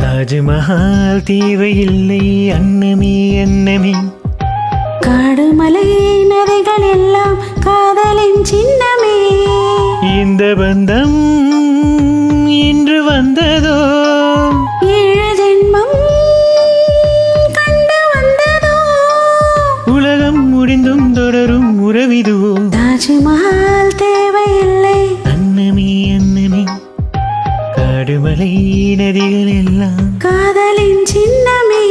தாஜ்மஹால் தேவையில்லை அன்னமே அன்னமே, காடு மலை நதிகள் எல்லாம் காதலின் சின்னமே. இந்த பந்தம் இன்று வந்ததோ, 7 ஜென்மம் கண்டு வந்ததோ, உலகம் முடிந்தும் தொடரும் உறவிதுவோ. தாஜ்மஹால் தேவையில்லை அன்னமே அன்னமே, காடுமலை நதிகள் எல்லாம் காதலின் சின்னமே.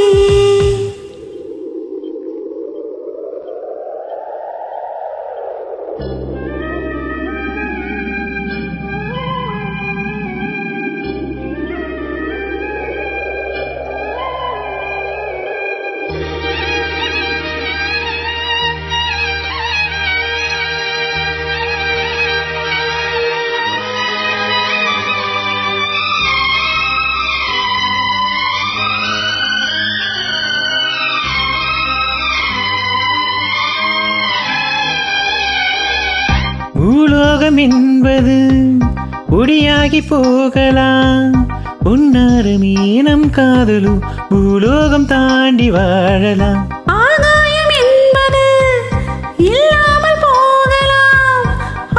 பூலோகம் என்பது ஒடியாகி போகலாம், பொன்னாரமே நம் காதலும் பூலோகம் தாண்டி வாழலாம். ஆகாயம் என்பது இல்லாமல் போகலாம்,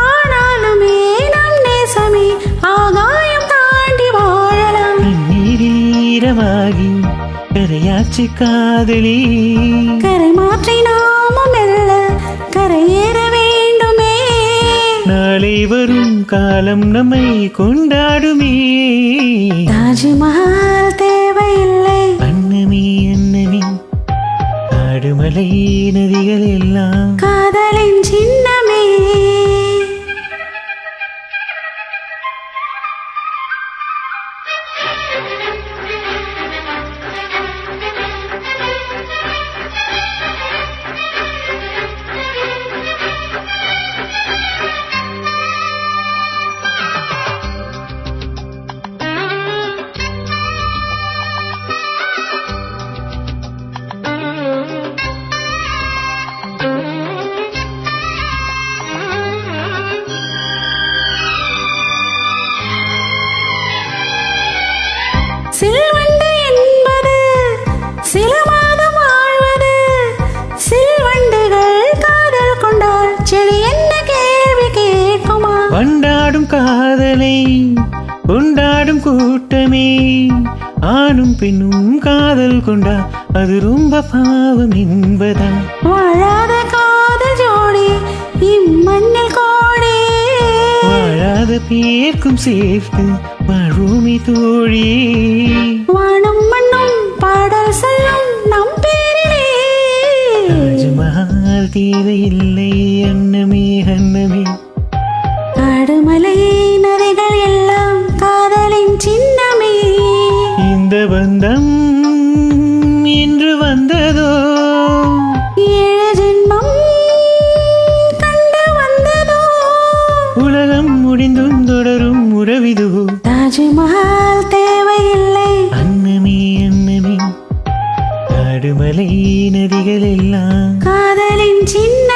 ஆனாலுமே நம் நேசமே ஆகாயம் தாண்டி வாழலாம். நீரில் ஈரமாகி கரையாச்சு காதலி, கரை மாற்றி நாமும் மெல்ல கரையேற வேண்டுமே. நாளை வரும் காலம் நம்மை கொண்டாடுமே. தாஜ்மஹால் தேவையில்லை அன்னமே அன்னமே, காடுமலை நதிகள் எல்லாம் காதலின் சின்னமே. சில்வண்டு என்பது சில மாதம் வாழ்வது, சில்வண்டுகள் காதல் கொண்டால் செடி என்ன கேள்வி கேட்குமா? வண்டாடும் காதலை கொண்டாடும் கூட்டமே, ஆணும் பெண்ணும் காதல் கொண்டா அது ரொம்ப பாவம் என்பதா? வாழாத காதல் ஜோடி இம்மண்ணில் கோடி, வாழாத பேர்க்கும் சேர்த்து வாழ்வோமே தோழி. வானும் மண்ணும் பாடல் சொல்லும் நம் பேரிலே. தாஜ்மஹால் தேவையில்லை அன்னமே அன்னமே, காடுமலை நதிகள் எல்லாம் காதலின் சின்னமே. இந்த பந்தம் இன்று வந்ததோ, 7 ஜென்மம் கண்டு வந்ததோ, உலகம் முடிந்தும் தொடரும் உறவிதுவோ. தாஜ்மஹால் தேவையில்லை அன்னமே அன்னமே, காடுமலை நதிகள் எல்லாம் காதலின் சின்ன